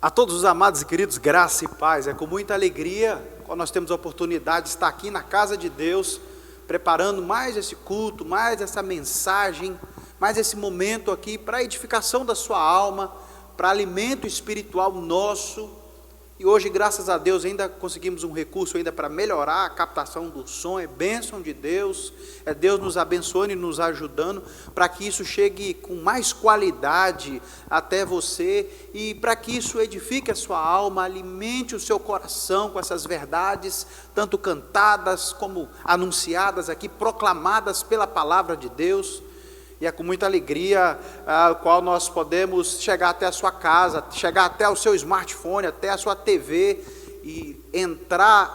A todos os amados e queridos, graça e paz. É com muita alegria quando nós temos a oportunidade de estar aqui na casa de Deus, preparando mais esse culto, mais essa mensagem, mais esse momento aqui para a edificação da sua alma, para alimento espiritual nosso. E hoje, graças a Deus, ainda conseguimos um recurso ainda para melhorar a captação do som. É bênção de Deus, é Deus nos abençoando e nos ajudando para que isso chegue com mais qualidade até você e para que isso edifique a sua alma, alimente o seu coração com essas verdades, tanto cantadas como anunciadas aqui, proclamadas pela palavra de Deus. E é com muita alegria a qual nós podemos chegar até a sua casa, chegar até o seu smartphone, até a sua TV e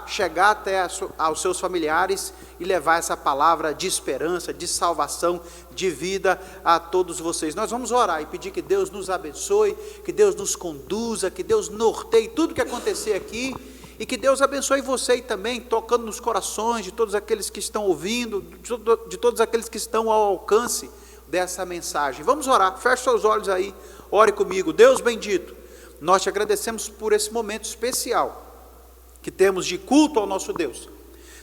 chegar até aos seus familiares e levar essa palavra de esperança, de salvação, de vida a todos vocês. Nós vamos orar e pedir que Deus nos abençoe, que Deus nos conduza, que Deus norteie tudo que acontecer aqui e que Deus abençoe você também, tocando nos corações de todos aqueles que estão ouvindo, de todos aqueles que estão ao alcance dessa mensagem. Vamos orar, feche seus olhos aí, ore comigo. Deus bendito, nós te agradecemos por esse momento especial que temos de culto ao nosso Deus.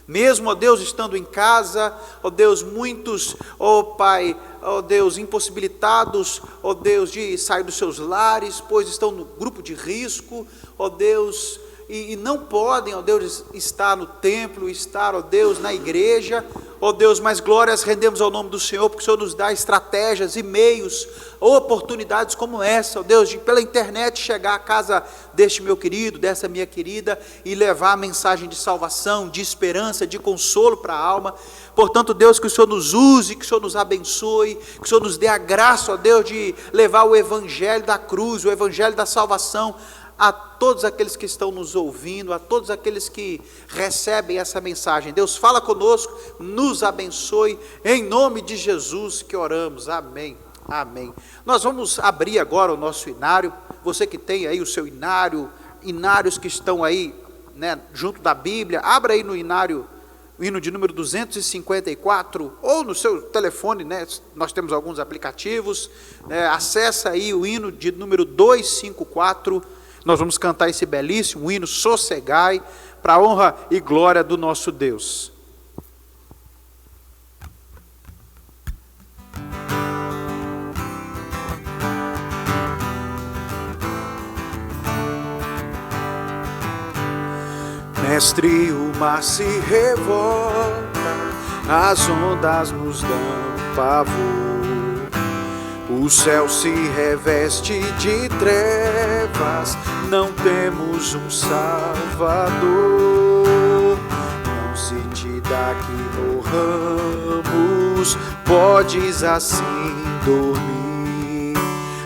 Mesmo, ó Deus, estando em casa, ó Deus, muitos, ó Pai, ó Deus, impossibilitados, ó Deus, de sair dos seus lares, pois estão no grupo de risco, ó Deus, e não podem, ó Deus, estar no templo, estar, ó Deus, na igreja, ó Deus, mas glórias rendemos ao nome do Senhor, porque o Senhor nos dá estratégias e meios, oportunidades como essa, ó Deus, de pela internet chegar à casa deste meu querido, dessa minha querida, e levar a mensagem de salvação, de esperança, de consolo para a alma. Portanto, Deus, que o Senhor nos use, que o Senhor nos abençoe, que o Senhor nos dê a graça, ó Deus, de levar o evangelho da cruz, o evangelho da salvação, a todos aqueles que estão nos ouvindo, a todos aqueles que recebem essa mensagem. Deus, fala conosco, nos abençoe, em nome de Jesus que oramos, amém, amém. Nós vamos abrir agora o nosso inário. Você que tem aí o seu inário, inários que estão aí, né, junto da Bíblia, abra aí no inário, o hino de número 254, ou no seu telefone, né, nós temos alguns aplicativos, acessa aí o hino de número 254, nós vamos cantar esse belíssimo hino, Sossegai, para a honra e glória do nosso Deus. Mestre, o mar se revolta, as ondas nos dão pavor. O céu se reveste de trevas, não temos um Salvador. Não se te dá que morramos, podes assim dormir.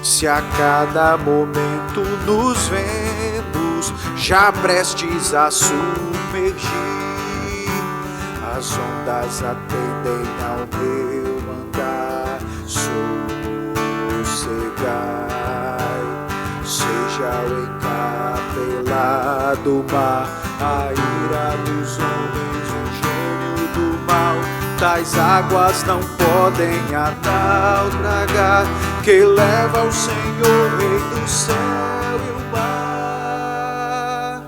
Se a cada momento nos vemos, já prestes a submergir, as ondas atendem ao meu andar. Seja o encapelado do mar, a ira dos homens, o gênio do mal. Tais águas não podem a naufragar, que leva o Senhor, Rei do céu e o mar.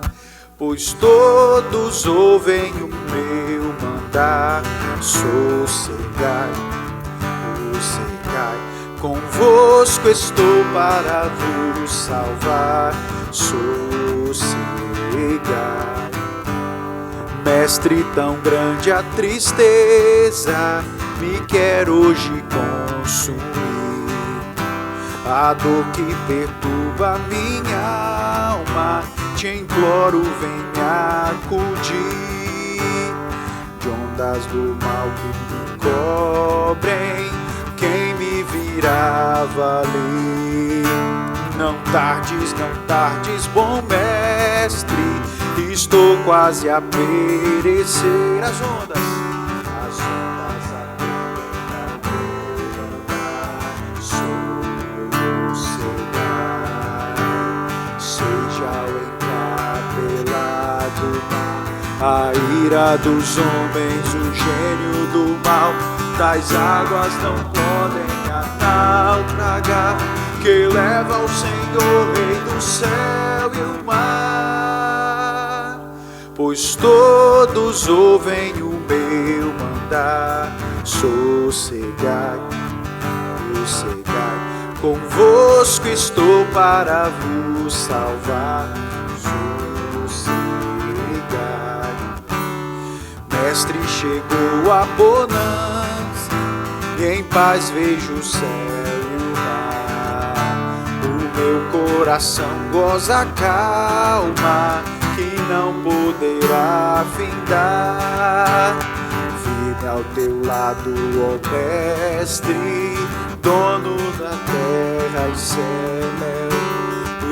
Pois todos ouvem o meu mandar, sossegai, sossegai. Convosco estou para vos salvar, sossegai. Mestre, tão grande a tristeza me quer hoje consumir. A dor que perturba minha alma, te imploro, venha acudir. De ondas do mal que me cobrem, quem me virá valer? Não tardes, bom mestre, estou quase a perecer. As ondas sossegai, seja o encapelado do mar, a ira dos homens, o gênio do mal. Tais águas não podem a naufragar, que leva ao Senhor, Rei do céu e o mar. Pois todos ouvem o meu mandar, sossegai, sossegai. Convosco estou para vos salvar, sossegai. Mestre, chegou a bonança, e em paz vejo o céu e o mar. O meu coração goza a calma, que não poderá findar. Firme ao teu lado, ó Mestre, dono da terra e céu,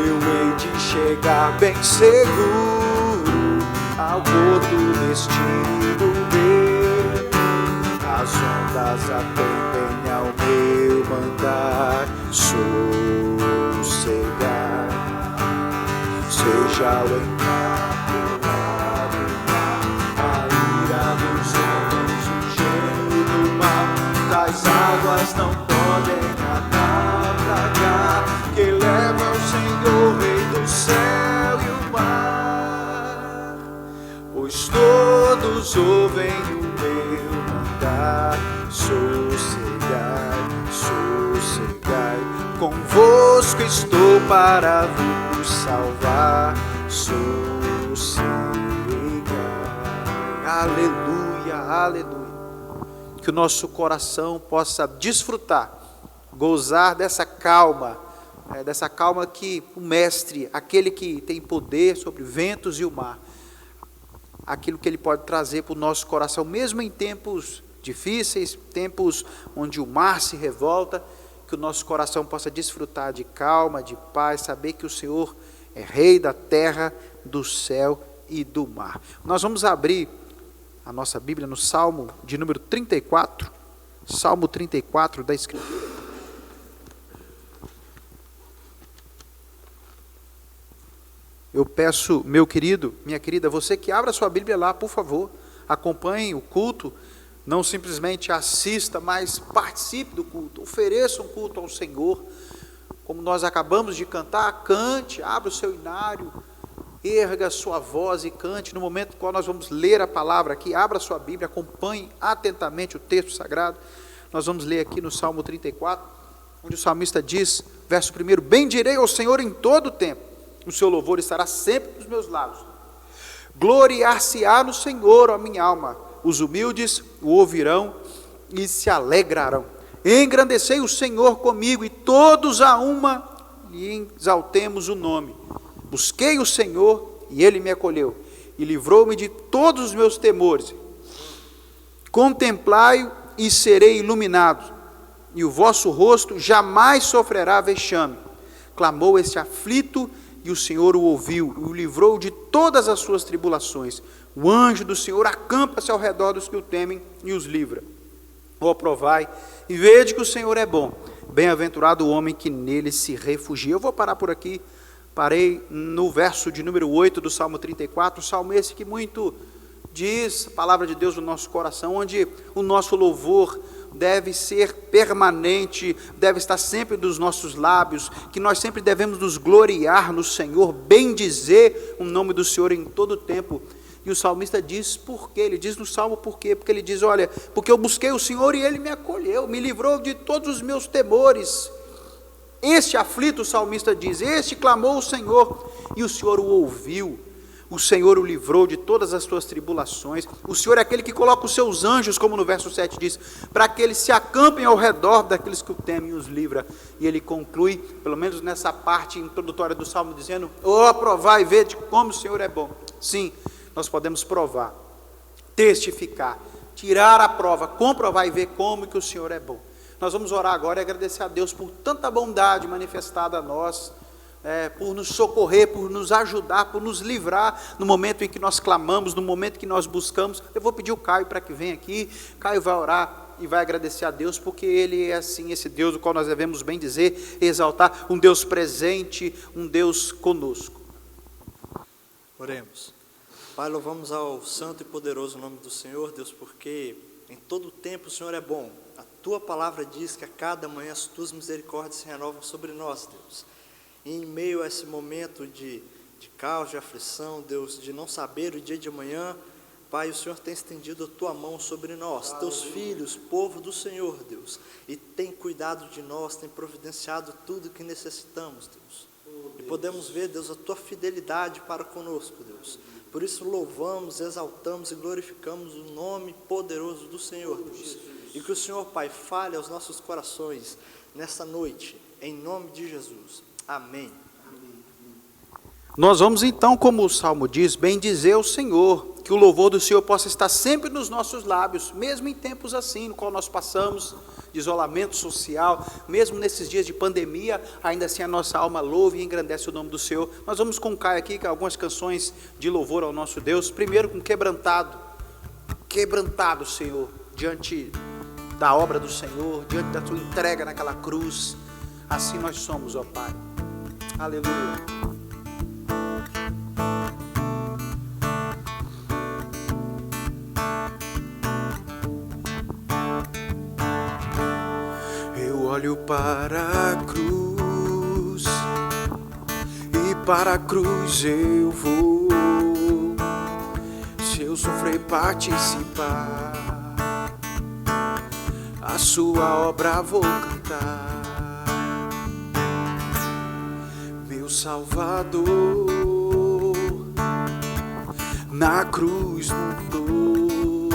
eu hei de chegar bem seguro ao porto destino meu. As ondas atendem ao meu mandar, sossegai. Seja o encanto do mar, a ira dos homens, o gelo do mar, das águas não podem naufragar, que leva ao Senhor, Rei do céu e o mar. Pois todos ouvem o meu mandar, sossegai, sossegai. Convosco estou para vos salvar, sossegai. Aleluia, aleluia. Que o nosso coração possa desfrutar, gozar dessa calma que o Mestre, aquele que tem poder sobre ventos e o mar, aquilo que Ele pode trazer para o nosso coração, mesmo em tempos difíceis, tempos onde o mar se revolta, que o nosso coração possa desfrutar de calma, de paz, saber que o Senhor é Rei da terra, do céu e do mar. Nós vamos abrir a nossa Bíblia no Salmo de número 34, Salmo 34 da Escritura. Eu peço, meu querido, minha querida, você que abra sua Bíblia lá, por favor, acompanhe o culto, não simplesmente assista, mas participe do culto, ofereça um culto ao Senhor, como nós acabamos de cantar, cante, abra o seu inário, erga a sua voz e cante. No momento em que nós vamos ler a palavra aqui, abra a sua Bíblia, acompanhe atentamente o texto sagrado. Nós vamos ler aqui no Salmo 34, onde o salmista diz, verso 1, bendirei ao Senhor em todo o tempo, o seu louvor estará sempre nos meus lábios. Gloriar-se-á no Senhor, ó minha alma, os humildes o ouvirão e se alegrarão. Engrandecei o Senhor comigo, e todos a uma lhe exaltemos o nome. Busquei o Senhor, e Ele me acolheu, e livrou-me de todos os meus temores. Contemplai-o e serei iluminado, e o vosso rosto jamais sofrerá vexame. Clamou este aflito, e o Senhor o ouviu, e o livrou de todas as suas tribulações. O anjo do Senhor acampa-se ao redor dos que o temem, e os livra. Ó, provai, e vede que o Senhor é bom. Bem-aventurado o homem que nele se refugia. Eu vou parar por aqui. Parei no verso de número 8 do Salmo 34, o salmo esse que muito diz a palavra de Deus no nosso coração, onde o nosso louvor deve ser permanente, deve estar sempre dos nossos lábios, que nós sempre devemos nos gloriar no Senhor, bendizer o nome do Senhor em todo o tempo. E o salmista diz por quê? Ele diz no salmo por quê? Porque ele diz, olha, porque eu busquei o Senhor e Ele me acolheu, me livrou de todos os meus temores. Este aflito, o salmista diz, este clamou o Senhor, e o Senhor o ouviu. O Senhor o livrou de todas as suas tribulações. O Senhor é aquele que coloca os seus anjos, como no verso 7 diz, para que eles se acampem ao redor daqueles que o temem e os livra. E ele conclui, pelo menos nessa parte introdutória do salmo, dizendo, ó, provai e vede como o Senhor é bom. Sim, nós podemos provar, testificar, tirar a prova, comprovar e ver como que o Senhor é bom. Nós vamos orar agora e agradecer a Deus por tanta bondade manifestada a nós, por nos socorrer, por nos ajudar, por nos livrar no momento em que nós clamamos, no momento que nós buscamos. Eu vou pedir o Caio para que venha aqui. Caio vai orar e vai agradecer a Deus, porque Ele é assim, esse Deus do qual nós devemos bem dizer, exaltar, um Deus presente, um Deus conosco. Oremos. Pai, louvamos ao santo e poderoso nome do Senhor, Deus, porque em todo o tempo o Senhor é bom, a Tua palavra diz que a cada manhã as Tuas misericórdias se renovam sobre nós, Deus. E em meio a esse momento de caos, de aflição, Deus, de não saber o dia de amanhã, Pai, o Senhor tem estendido a Tua mão sobre nós, Teus filhos, povo do Senhor, Deus, e tem cuidado de nós, tem providenciado tudo que necessitamos, Deus. E podemos ver, Deus, a Tua fidelidade para conosco, Deus. Por isso louvamos, exaltamos e glorificamos o nome poderoso do Senhor, Deus. E que o Senhor, Pai, fale aos nossos corações nessa noite, em nome de Jesus. Amém. Nós vamos então, como o Salmo diz, bendizer o Senhor, que o louvor do Senhor possa estar sempre nos nossos lábios, mesmo em tempos assim, no qual nós passamos de isolamento social, mesmo nesses dias de pandemia, ainda assim a nossa alma louva e engrandece o nome do Senhor. Nós vamos colocar aqui algumas canções de louvor ao nosso Deus, primeiro com quebrantado, Senhor, diante da obra do Senhor, diante da Tua entrega naquela cruz, assim nós somos, ó Pai. Aleluia. Olho para a cruz, e para a cruz eu vou. Se eu sofrer participar, a sua obra vou cantar. Meu Salvador, na cruz mudou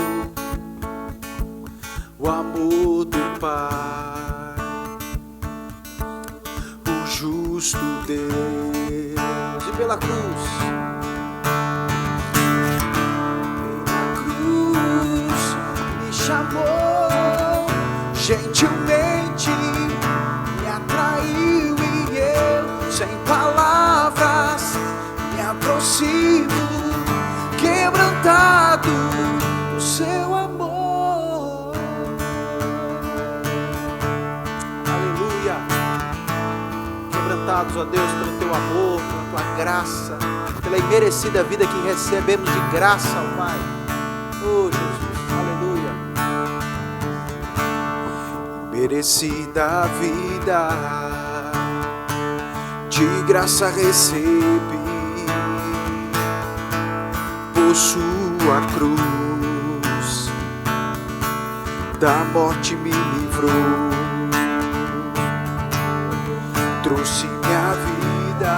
o amor do Pai. Justo Deus, e pela cruz me chamou, gentilmente me atraiu, e eu, sem palavras, me aproximo, quebrantado do seu amor. Quebrantados, ó Deus, pelo Teu amor, pela Tua graça, pela imerecida vida que recebemos de graça, ó Pai. Oh Jesus, aleluia. Imerecida vida, de graça recebi, por Sua cruz, da morte me livrou. Trouxe minha vida,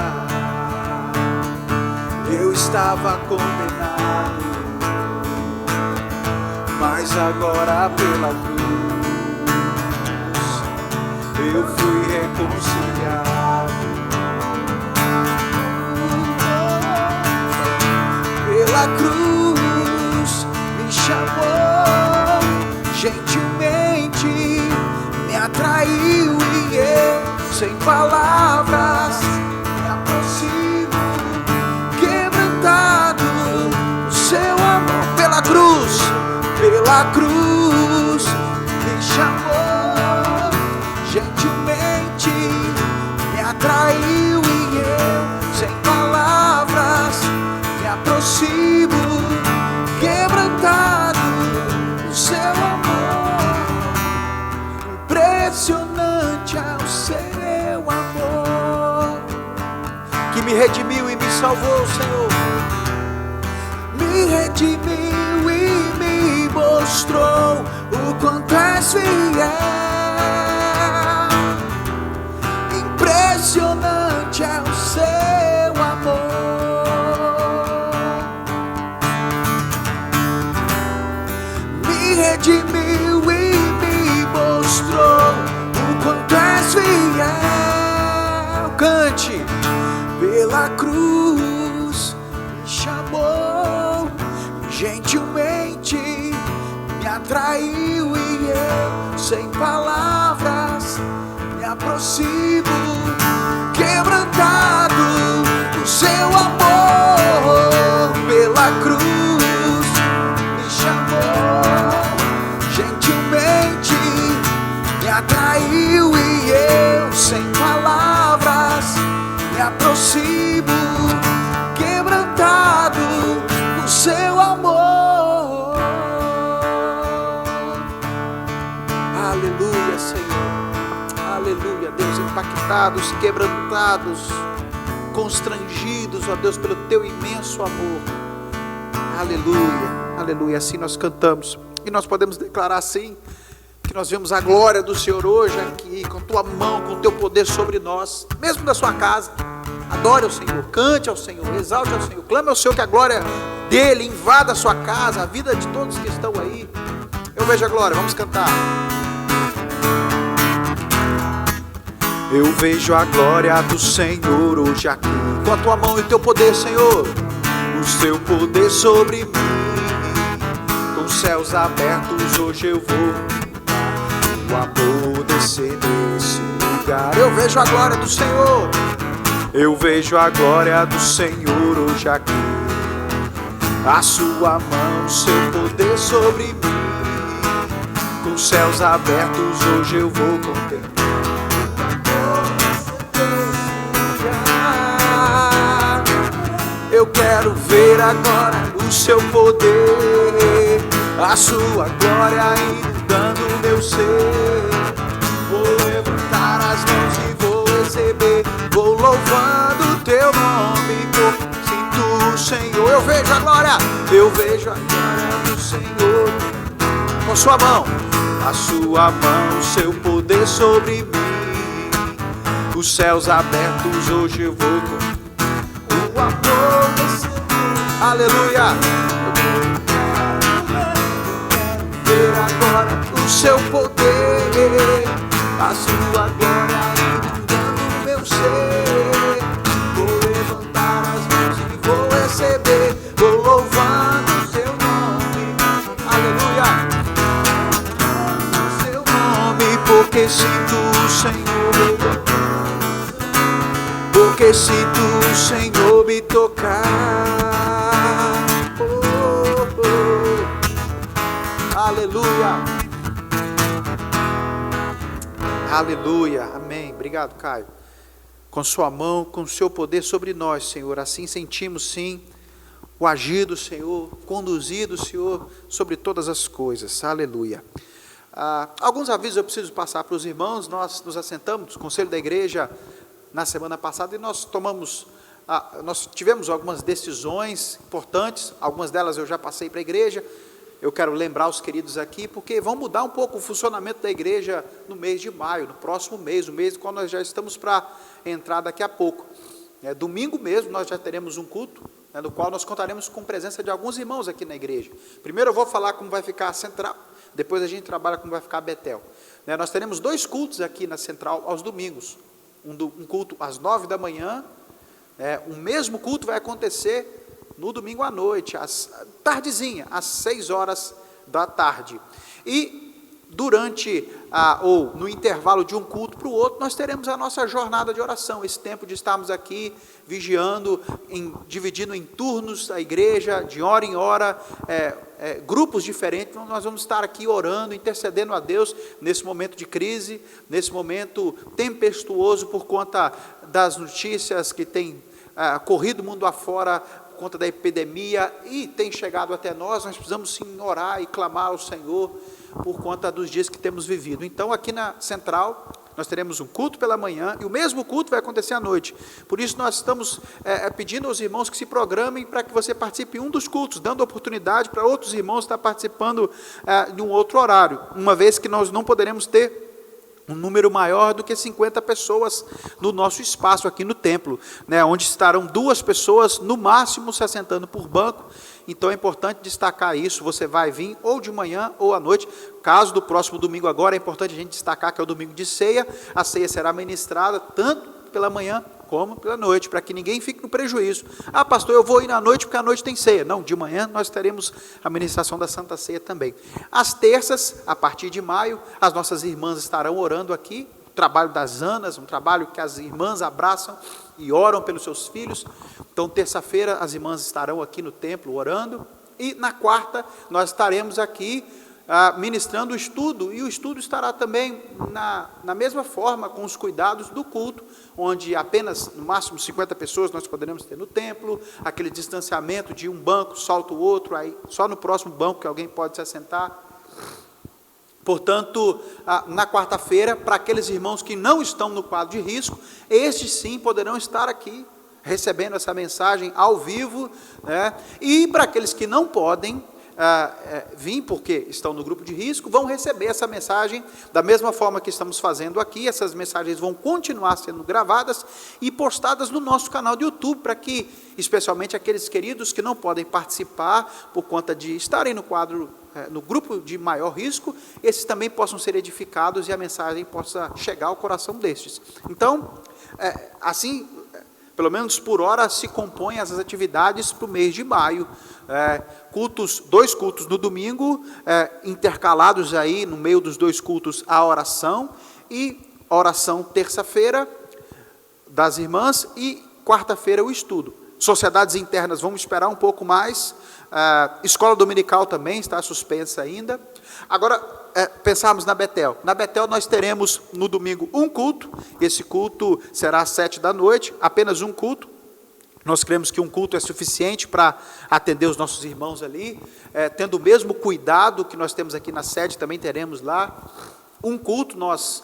eu estava condenado, mas agora pela cruz eu fui reconciliado. Pela cruz me chamou, gentilmente me atraiu, e eu, sem palavras, me aproximo, quebrantado o seu amor. Pela cruz me chamou, gentilmente me atraiu, e eu, sem palavras, me aproximo, quebrantado o seu amor. Impressionante ao seu amor, que me redimiu e me salvou, Senhor. Me redimiu e me mostrou o quanto és fiel. Impressionante é o seu amor. Me redimiu e me mostrou o quanto és fiel. Cante. Pela cruz me chamou, gentilmente me atraiu, e eu, sem palavras, me aproximo, quebrantado do seu amor. Pela cruz me chamou, gentilmente me atraiu, e eu, sem palavras, me aproximo, quebrantado do seu amor. Aleluia. apertados, quebrantados, constrangidos, ó Deus, pelo Teu imenso amor. Aleluia, aleluia. Assim nós cantamos e nós podemos declarar assim, que nós vemos a glória do Senhor hoje aqui, com Tua mão, com o Teu poder sobre nós, mesmo da sua casa. Adore ao Senhor, cante ao Senhor, exalte ao Senhor, clame ao Senhor que a glória dele invada a sua casa, a vida de todos que estão aí. Eu vejo a glória, vamos cantar. Eu vejo a glória do Senhor hoje aqui, com a Tua mão e o Teu poder, Senhor, o Teu poder sobre mim. Com os céus abertos hoje eu vou, o amor descer nesse lugar. Eu vejo a glória do Senhor, eu vejo a glória do Senhor hoje aqui, a sua mão, o seu poder sobre mim. Com os céus abertos hoje eu vou contemplar. Eu quero ver agora o seu poder, a sua glória inundando o meu ser. Vou levantar as mãos e vou receber, vou louvando o teu nome, porque sinto o Senhor. Eu vejo a glória do Senhor, com sua mão, a sua mão, o seu poder sobre mim. Os céus abertos hoje eu vou com o amor desse mundo. Aleluia. Ver agora o seu poder, a sua glória inundando o meu ser. Vou levantar as mãos e vou receber, vou louvando o seu nome. Aleluia. O seu nome, porque sinto o Senhor, porque sinto o Senhor me tocar. Aleluia, aleluia, amém. Obrigado, Caio. Com sua mão, com o seu poder sobre nós, Senhor, assim sentimos sim o agir do Senhor, conduzir do Senhor sobre todas as coisas. Aleluia. Alguns avisos eu preciso passar para os irmãos. Nós nos assentamos no Conselho da Igreja na semana passada e nós tivemos algumas decisões importantes, algumas delas eu já passei para a igreja. Eu quero lembrar os queridos aqui, porque vão mudar um pouco o funcionamento da igreja no mês de maio, no próximo mês, o mês quando nós já estamos para entrar daqui a pouco. Domingo mesmo nós já teremos um culto, no qual nós contaremos com a presença de alguns irmãos aqui na igreja. Primeiro eu vou falar como vai ficar a central, depois a gente trabalha como vai ficar a Betel. Nós teremos 2 cultos aqui na central aos domingos, um culto às 9 da manhã, o mesmo culto vai acontecer no domingo à noite, tardezinha, às 6 horas da tarde. E durante, ou no intervalo de um culto para o outro, nós teremos a nossa jornada de oração, esse tempo de estarmos aqui vigiando, dividindo em turnos a igreja, de hora em hora, grupos diferentes. Então nós vamos estar aqui orando, intercedendo a Deus nesse momento de crise, nesse momento tempestuoso por conta das notícias que têm corrido o mundo afora, por conta da epidemia, e tem chegado até nós precisamos sim orar e clamar ao Senhor por conta dos dias que temos vivido. Então aqui na central nós teremos um culto pela manhã e o mesmo culto vai acontecer à noite. Por isso nós estamos pedindo aos irmãos que se programem para que você participe em um dos cultos, dando oportunidade para outros irmãos estar participando de um outro horário, uma vez que nós não poderemos ter um número maior do que 50 pessoas no nosso espaço aqui no templo, onde estarão 2 pessoas no máximo se assentando por banco. Então é importante destacar isso. Você vai vir ou de manhã ou à noite. Caso do próximo domingo agora, é importante a gente destacar que é o domingo de ceia. A ceia será ministrada tanto pela manhã como pela noite, para que ninguém fique no prejuízo. Pastor, eu vou ir na noite porque à noite tem ceia. Não, de manhã nós teremos a ministração da Santa Ceia também. Às terças, a partir de maio, as nossas irmãs estarão orando aqui, o trabalho das Anas, um trabalho que as irmãs abraçam e oram pelos seus filhos. Então, terça-feira, as irmãs estarão aqui no templo orando, e na quarta, nós estaremos aqui ministrando o estudo, e o estudo estará também na mesma forma, com os cuidados do culto, onde apenas, no máximo, 50 pessoas nós poderemos ter no templo, aquele distanciamento de um banco, solta o outro, aí só no próximo banco que alguém pode se assentar. Portanto, na quarta-feira, para aqueles irmãos que não estão no quadro de risco, estes sim poderão estar aqui, recebendo essa mensagem ao vivo, né? E para aqueles que não podem vir, porque estão no grupo de risco, vão receber essa mensagem da mesma forma que estamos fazendo aqui. Essas mensagens vão continuar sendo gravadas e postadas no nosso canal de YouTube, para que, especialmente aqueles queridos que não podem participar por conta de estarem no quadro, no grupo de maior risco, esses também possam ser edificados e a mensagem possa chegar ao coração destes. Então, assim, pelo menos por hora, se compõem as atividades para o mês de maio. Dois cultos no domingo, intercalados aí, no meio dos dois cultos, a oração, e oração terça-feira das irmãs, e quarta-feira o estudo. Sociedades internas, vamos esperar um pouco mais. Escola dominical também está suspensa ainda. Agora, pensarmos na Betel. Na Betel nós teremos no domingo um culto. Esse culto será às 19h, apenas um culto. Nós cremos que um culto é suficiente para atender os nossos irmãos ali. Tendo o mesmo cuidado que nós temos aqui na sede, também teremos lá um culto. Nós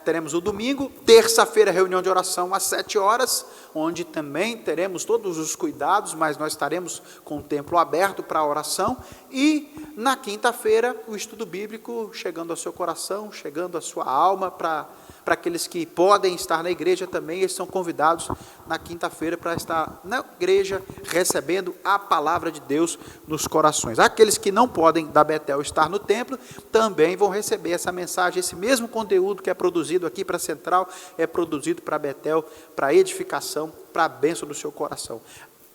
teremos o domingo. Terça-feira, reunião de oração às 7h, onde também teremos todos os cuidados, mas nós estaremos com o templo aberto para a oração. E na quinta-feira, o estudo bíblico chegando ao seu coração, chegando à sua alma. Para aqueles que podem estar na igreja também, eles são convidados na quinta-feira para estar na igreja recebendo a palavra de Deus nos corações. Aqueles que não podem da Betel estar no templo também vão receber essa mensagem, esse mesmo conteúdo que é produzido aqui para a Central, é produzido para Betel, para edificação, para a bênção do seu coração.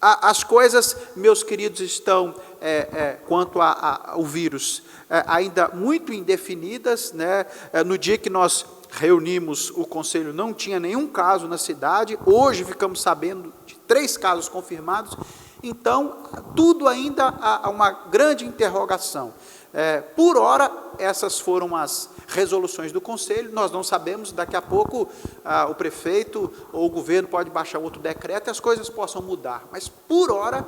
As coisas, meus queridos, estão, quanto ao vírus, ainda muito indefinidas, né? No dia que nós reunimos o conselho, não tinha nenhum caso na cidade. Hoje ficamos sabendo de 3 casos confirmados. Então, tudo ainda há uma grande interrogação. Por hora, essas foram as resoluções do conselho. Nós não sabemos, daqui a pouco o prefeito ou o governo pode baixar outro decreto e as coisas possam mudar. Mas, por hora,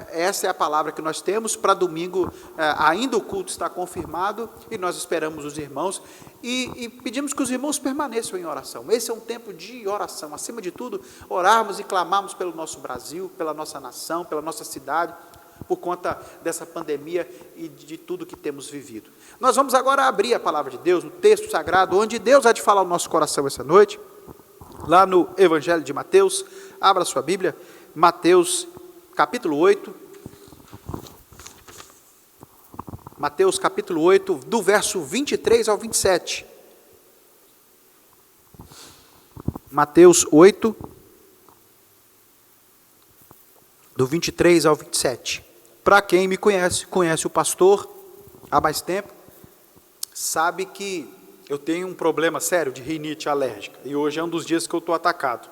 essa é a palavra que nós temos. Para domingo, ainda o culto está confirmado e nós esperamos os irmãos e pedimos que os irmãos permaneçam em oração. Esse é um tempo de oração. Acima de tudo, orarmos e clamarmos pelo nosso Brasil, pela nossa nação, pela nossa cidade, por conta dessa pandemia e de tudo que temos vivido. Nós vamos agora abrir a palavra de Deus no texto sagrado, onde Deus há de falar ao nosso coração essa noite, lá no Evangelho de Mateus. Abra sua Bíblia, Mateus capítulo 8, Mateus capítulo 8, do verso 23 ao 27. Mateus 8, do 23 ao 27. Para quem me conhece, conhece o pastor há mais tempo, sabe que eu tenho um problema sério de rinite alérgica, e hoje é um dos dias que eu estou atacado.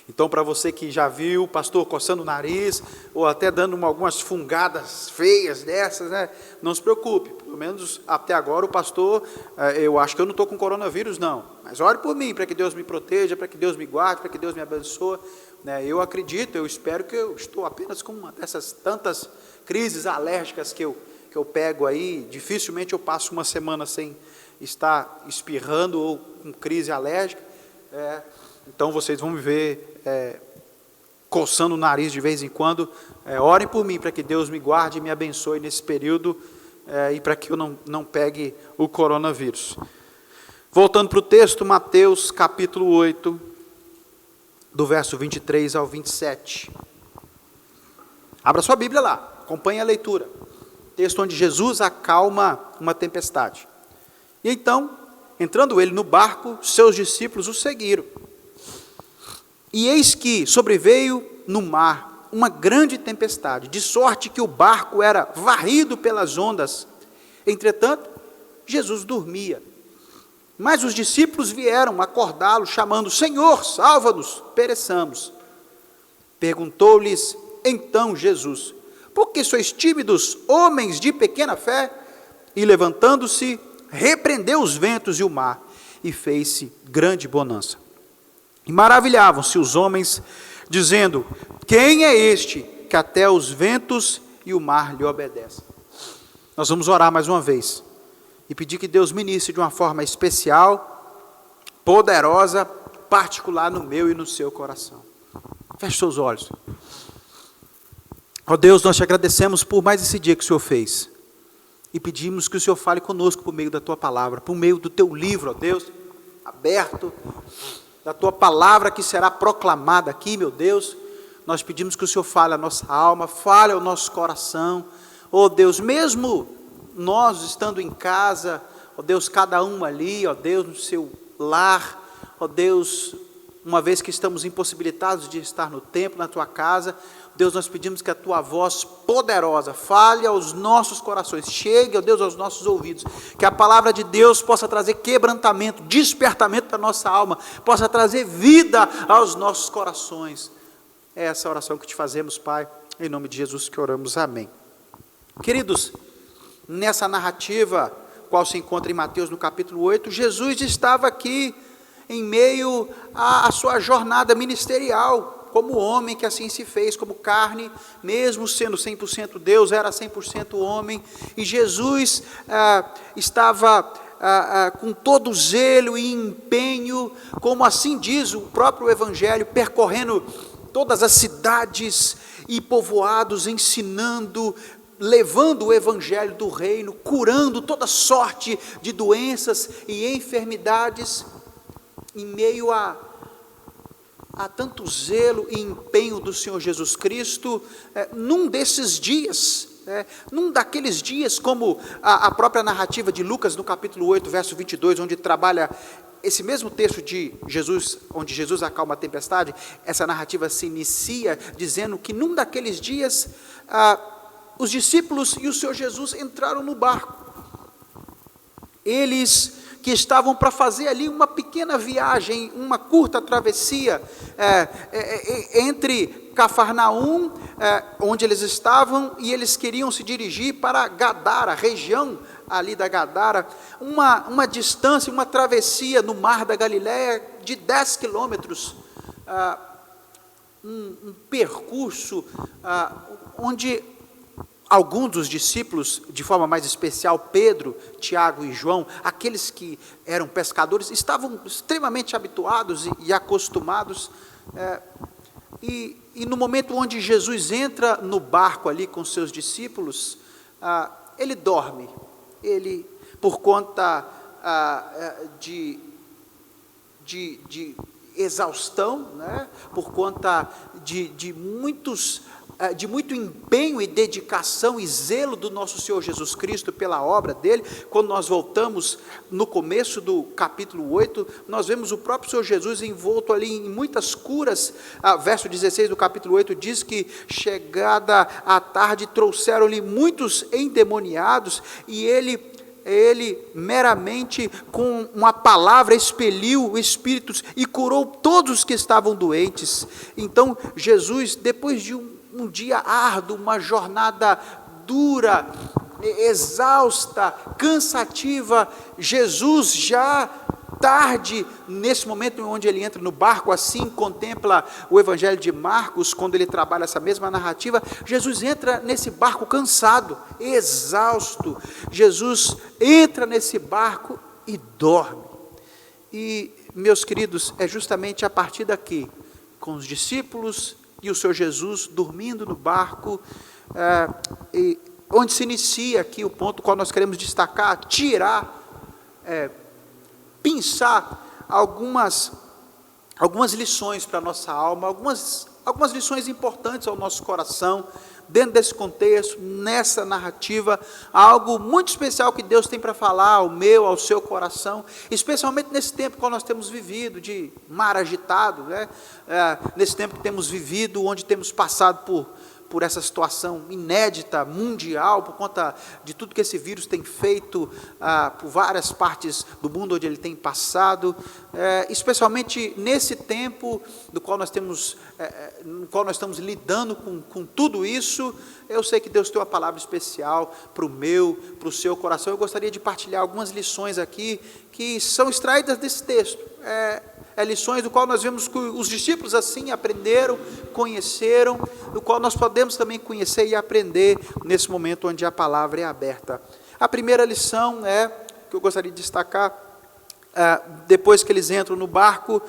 Então, para você que já viu o pastor coçando o nariz, ou até dando algumas fungadas feias dessas, né, não se preocupe, pelo menos até agora o pastor, eu acho que eu não estou com coronavírus não, mas ore por mim, para que Deus me proteja, para que Deus me guarde, para que Deus me abençoe. Eu acredito, eu espero que eu estou apenas com uma dessas tantas crises alérgicas que eu pego aí. Dificilmente eu passo uma semana sem estar espirrando ou com crise alérgica. Então vocês vão me ver coçando o nariz de vez em quando. Orem por mim para que Deus me guarde e me abençoe nesse período e para que eu não pegue o coronavírus. Voltando para o texto, Mateus capítulo 8, do verso 23 ao 27. Abra sua Bíblia lá, acompanhe a leitura. Texto onde Jesus acalma uma tempestade. E então, entrando ele no barco, seus discípulos o seguiram. E eis que sobreveio no mar uma grande tempestade, de sorte que o barco era varrido pelas ondas. Entretanto, Jesus dormia. Mas os discípulos vieram acordá-lo, chamando: Senhor, salva-nos, pereçamos. Perguntou-lhes então Jesus: por que sois tímidos, homens de pequena fé? E levantando-se, repreendeu os ventos e o mar, e fez-se grande bonança. E maravilhavam-se os homens, dizendo: quem é este que até os ventos e o mar lhe obedecem? Nós vamos orar mais uma vez. e pedir que Deus ministre de uma forma especial, poderosa, particular no meu e no seu coração. Feche seus olhos. Ó Deus, nós te agradecemos por mais esse dia que o Senhor fez. E pedimos que o Senhor fale conosco por meio da tua palavra, por meio do teu livro, ó Deus, aberto, da tua palavra que será proclamada aqui, meu Deus. Nós pedimos que o Senhor fale a nossa alma, fale ao nosso coração. Ó Deus, mesmo nós estando em casa, ó Deus, cada um ali, ó Deus, no seu lar, ó Deus, uma vez que estamos impossibilitados de estar no templo, na tua casa, Deus, nós pedimos que a tua voz poderosa fale aos nossos corações, chegue, ó Deus, aos nossos ouvidos, que a palavra de Deus possa trazer quebrantamento, despertamento para a nossa alma, possa trazer vida aos nossos corações. É essa oração que te fazemos, Pai, em nome de Jesus que oramos, amém. Queridos, nessa narrativa, qual se encontra em Mateus no capítulo 8, Jesus estava aqui em meio à sua jornada ministerial, como homem que assim se fez, como carne, mesmo sendo 100% Deus, era 100% homem, e Jesus estava com todo zelo e empenho, como assim diz o próprio Evangelho, percorrendo todas as cidades e povoados, ensinando, levando o Evangelho do reino, curando toda sorte de doenças e enfermidades, em meio a tanto zelo e empenho do Senhor Jesus Cristo, num desses dias, num daqueles dias, como a própria narrativa de Lucas, no capítulo 8, verso 22, onde trabalha esse mesmo texto de Jesus, onde Jesus acalma a tempestade, essa narrativa se inicia dizendo que num daqueles dias, os discípulos e o Senhor Jesus entraram no barco. Eles que estavam para fazer ali uma pequena viagem, uma curta travessia, entre Cafarnaum, onde eles estavam, e eles queriam se dirigir para Gadara, a região ali da Gadara, uma distância, uma travessia no mar da Galileia de 10 quilômetros, um percurso onde alguns dos discípulos, de forma mais especial Pedro, Tiago e João, aqueles que eram pescadores, estavam extremamente habituados e acostumados, e no momento onde Jesus entra no barco ali com seus discípulos, ele dorme, ele, por conta de exaustão, né, por conta de muito empenho e dedicação e zelo do nosso Senhor Jesus Cristo pela obra dele. Quando nós voltamos no começo do capítulo 8, nós vemos o próprio Senhor Jesus envolto ali em muitas curas. Verso 16 do capítulo 8 diz que chegada a tarde trouxeram-lhe muitos endemoniados, e ele meramente com uma palavra expeliu espíritos e curou todos os que estavam doentes. Então Jesus, depois de um dia árduo, uma jornada dura, exausta, cansativa, Jesus já tarde, nesse momento onde ele entra no barco, assim contempla o Evangelho de Marcos, quando ele trabalha essa mesma narrativa, Jesus entra nesse barco cansado, exausto, Jesus entra nesse barco e dorme. E, meus queridos, é justamente a partir daqui, com os discípulos e o Senhor Jesus dormindo no barco, onde se inicia aqui o ponto qual nós queremos destacar, tirar, pensar algumas lições para a nossa alma, algumas lições importantes ao nosso coração, dentro desse contexto, nessa narrativa, algo muito especial que Deus tem para falar ao meu, ao seu coração, especialmente nesse tempo que nós temos vivido, de mar agitado, né? Nesse tempo que temos vivido, onde temos passado por essa situação inédita, mundial, por conta de tudo que esse vírus tem feito por várias partes do mundo onde ele tem passado, especialmente nesse tempo no qual nós estamos lidando com tudo isso. Eu sei que Deus tem uma palavra especial para o seu coração. Eu gostaria de partilhar algumas lições aqui que são extraídas desse texto. Lições do qual nós vemos que os discípulos assim aprenderam, conheceram, do qual nós podemos também conhecer e aprender nesse momento onde a palavra é aberta. A primeira lição é que eu gostaria de destacar, depois que eles entram no barco,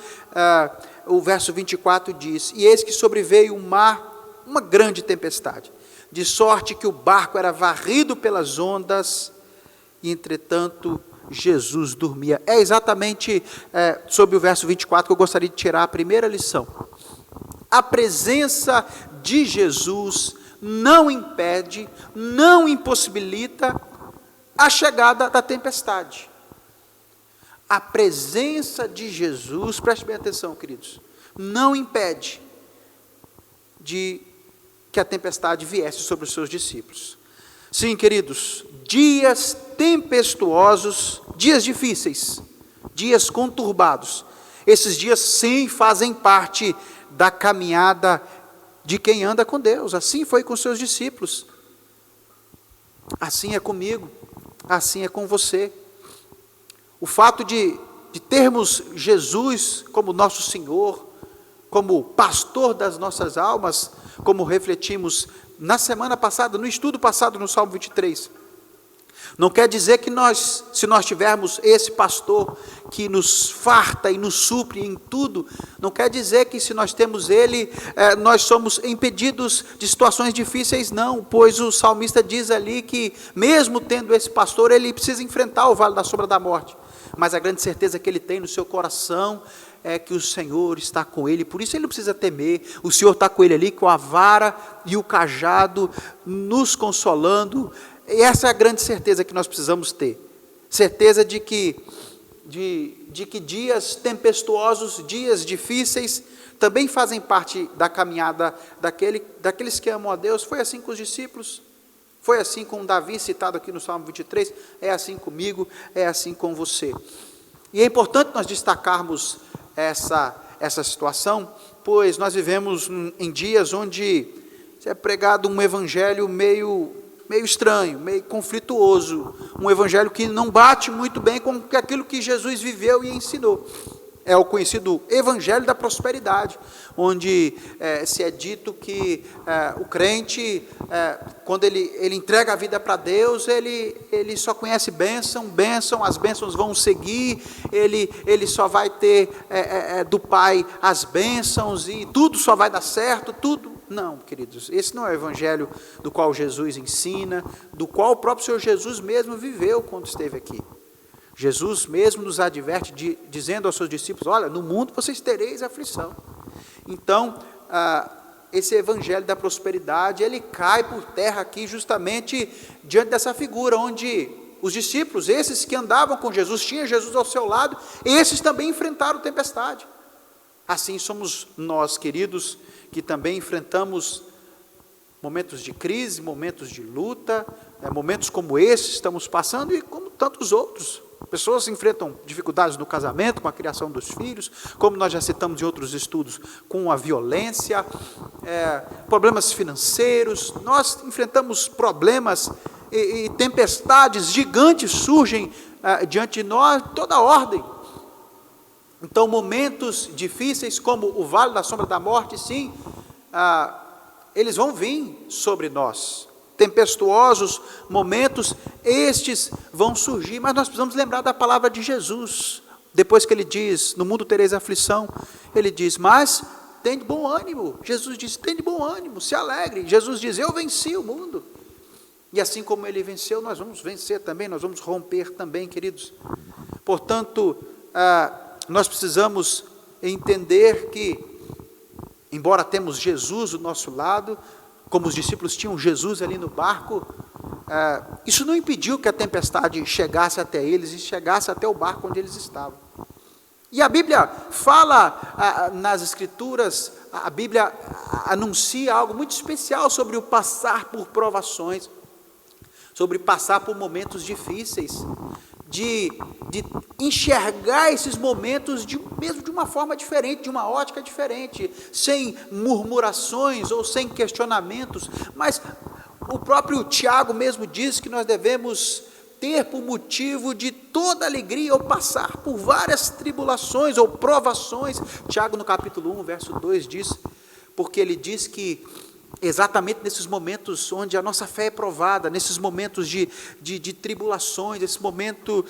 o verso 24 diz: e eis que sobreveio o mar, uma grande tempestade, de sorte que o barco era varrido pelas ondas, e entretanto Jesus dormia. É exatamente sobre o verso 24 que eu gostaria de tirar a primeira lição. A presença de Jesus não impede, não impossibilita a chegada da tempestade. A presença de Jesus, preste bem atenção, queridos, não impede de que a tempestade viesse sobre os seus discípulos. Sim, queridos, dias tempestuosos, dias difíceis, dias conturbados, esses dias sim fazem parte da caminhada de quem anda com Deus. Assim foi com seus discípulos, assim é comigo, assim é com você. O fato de termos Jesus como nosso Senhor, como pastor das nossas almas, como refletimos na semana passada, no estudo passado no Salmo 23, não quer dizer que se nós tivermos esse pastor que nos farta e nos supre em tudo, não quer dizer que se nós temos ele, nós somos impedidos de situações difíceis, não, pois o salmista diz ali que mesmo tendo esse pastor, ele precisa enfrentar o vale da sombra da morte, mas a grande certeza que ele tem no seu coração é que o Senhor está com ele, por isso ele não precisa temer, o Senhor está com ele ali, com a vara e o cajado, nos consolando. E essa é a grande certeza que nós precisamos ter, certeza de que dias tempestuosos, dias difíceis, também fazem parte da caminhada daqueles que amam a Deus. Foi assim com os discípulos, foi assim com Davi, citado aqui no Salmo 23, é assim comigo, é assim com você. E é importante nós destacarmos essa situação, pois nós vivemos em dias onde é pregado um evangelho meio estranho, meio conflituoso, um evangelho que não bate muito bem com aquilo que Jesus viveu e ensinou. É o conhecido evangelho da prosperidade, onde se é dito que o crente, quando ele entrega a vida para Deus, ele só conhece bênção, as bênçãos vão seguir, ele só vai ter do Pai as bênçãos e tudo só vai dar certo, tudo. Não, queridos, esse não é o evangelho do qual Jesus ensina, do qual o próprio Senhor Jesus mesmo viveu quando esteve aqui. Jesus mesmo nos adverte, dizendo aos seus discípulos: olha, no mundo vocês tereis aflição. Então, esse evangelho da prosperidade, ele cai por terra aqui justamente diante dessa figura, onde os discípulos, esses que andavam com Jesus, tinham Jesus ao seu lado, esses também enfrentaram tempestade. Assim somos nós, queridos, que também enfrentamos momentos de crise, momentos de luta, momentos como esse estamos passando e como tantos outros. Pessoas enfrentam dificuldades no casamento, com a criação dos filhos, como nós já citamos em outros estudos, com a violência, problemas financeiros. Nós enfrentamos problemas e tempestades gigantes surgem diante de nós, toda ordem. Então, momentos difíceis, como o vale da sombra da morte, sim, eles vão vir sobre nós. Tempestuosos momentos, estes vão surgir, mas nós precisamos lembrar da palavra de Jesus. Depois que ele diz: no mundo tereis aflição, ele diz: mas tem de bom ânimo. Jesus diz: tem de bom ânimo, se alegre. Jesus diz: eu venci o mundo. E assim como ele venceu, nós vamos vencer também, nós vamos romper também, queridos. Portanto, nós precisamos entender que, embora temos Jesus do nosso lado, como os discípulos tinham Jesus ali no barco, isso não impediu que a tempestade chegasse até eles e chegasse até o barco onde eles estavam. E a Bíblia fala nas Escrituras, a Bíblia anuncia algo muito especial sobre o passar por provações, sobre passar por momentos difíceis, de enxergar esses momentos mesmo de uma forma diferente, de uma ótica diferente, sem murmurações ou sem questionamentos, mas o próprio Tiago mesmo diz que nós devemos ter por motivo de toda alegria ou passar por várias tribulações ou provações. Tiago no capítulo 1, verso 2 diz, porque ele diz que exatamente nesses momentos onde a nossa fé é provada, nesses momentos de tribulações, nesse momento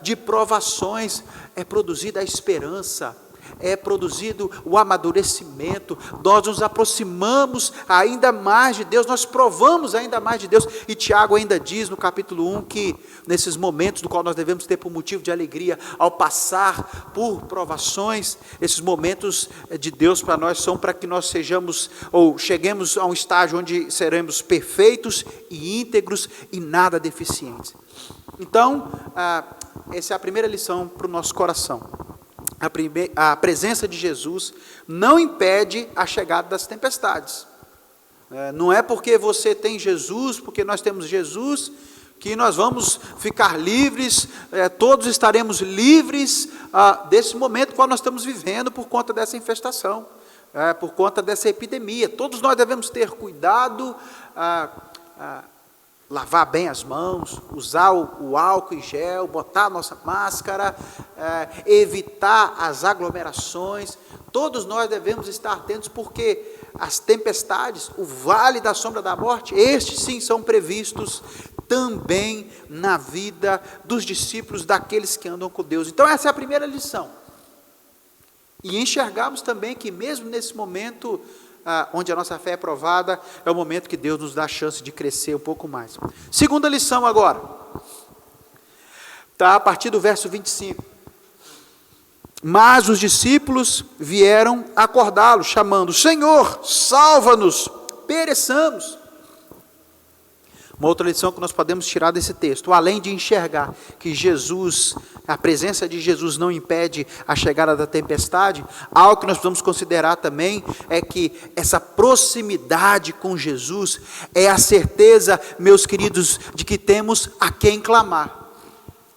de provações, é produzida a esperança, é produzido o amadurecimento, nós nos aproximamos ainda mais de Deus, nós provamos ainda mais de Deus, e Tiago ainda diz no capítulo 1, que nesses momentos do qual nós devemos ter por motivo de alegria, ao passar por provações, esses momentos de Deus para nós são para que nós sejamos, ou cheguemos a um estágio onde seremos perfeitos e íntegros e nada deficientes. Então, essa é a primeira lição para o nosso coração. A presença de Jesus não impede a chegada das tempestades. Não é porque você tem Jesus, porque nós temos Jesus, que nós vamos ficar livres, todos estaremos livres desse momento qual nós estamos vivendo por conta dessa infestação, por conta dessa epidemia. Todos nós devemos ter cuidado, lavar bem as mãos, usar o álcool em gel, botar a nossa máscara, evitar as aglomerações. Todos nós devemos estar atentos, porque as tempestades, o vale da sombra da morte, estes sim são previstos também na vida dos discípulos, daqueles que andam com Deus. Então essa é a primeira lição. E enxergamos também que mesmo nesse momento onde a nossa fé é provada, é o momento que Deus nos dá a chance de crescer um pouco mais. Segunda lição agora, está a partir do verso 25. Mas os discípulos vieram acordá-lo, chamando: Senhor, salva-nos, pereçamos. Uma outra lição que nós podemos tirar desse texto, além de enxergar que Jesus, a presença de Jesus não impede a chegada da tempestade, algo que nós precisamos considerar também é que essa proximidade com Jesus é a certeza, meus queridos, de que temos a quem clamar.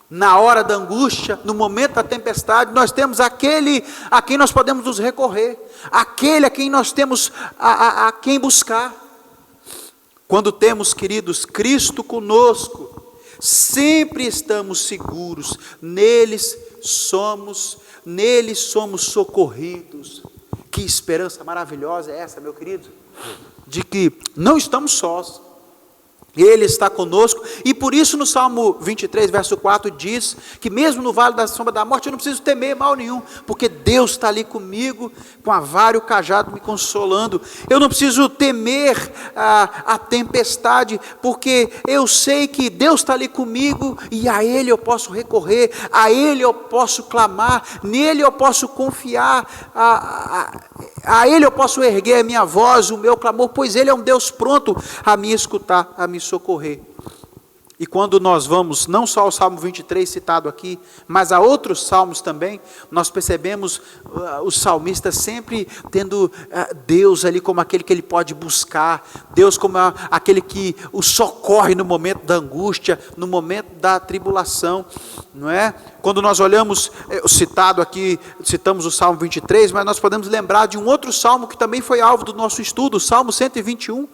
Na hora da angústia, no momento da tempestade, nós temos aquele a quem nós podemos nos recorrer, aquele a quem nós temos a quem buscar. Quando temos, queridos, Cristo conosco, sempre estamos seguros, nele somos socorridos. Que esperança maravilhosa é essa, meu querido, de que não estamos sós, Ele está conosco, e por isso no Salmo 23, verso 4, diz que mesmo no vale da sombra da morte, eu não preciso temer mal nenhum, porque Deus está ali comigo, com a vara e o cajado me consolando. Eu não preciso temer a tempestade, porque eu sei que Deus está ali comigo, e a Ele eu posso recorrer, a Ele eu posso clamar, nele eu posso confiar, a Ele eu posso erguer a minha voz, o meu clamor, pois Ele é um Deus pronto a me escutar, a me socorrer. E quando nós vamos, não só ao Salmo 23 citado aqui, mas a outros salmos também, nós percebemos os salmistas sempre tendo Deus ali como aquele que ele pode buscar, Deus como aquele que o socorre no momento da angústia, no momento da tribulação, não é? Quando nós olhamos, citado aqui, citamos o Salmo 23, mas nós podemos lembrar de um outro salmo que também foi alvo do nosso estudo, o Salmo 121,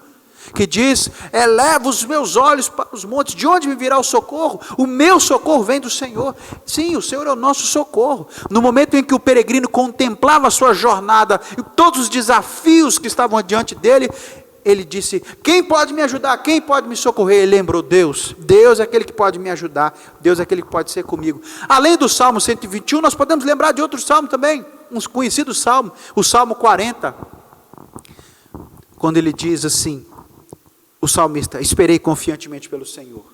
que diz: eleva os meus olhos para os montes, de onde me virá o socorro? O meu socorro vem do Senhor. Sim, o Senhor é o nosso socorro. No momento em que o peregrino contemplava a sua jornada e todos os desafios que estavam diante dele, ele disse: quem pode me ajudar? Quem pode me socorrer? Ele lembrou: Deus é aquele que pode me ajudar, Deus é aquele que pode ser comigo. Além do Salmo 121, nós podemos lembrar de outro salmo também, um conhecido salmo, o Salmo 40, quando ele diz assim, o salmista: esperei confiantemente pelo Senhor,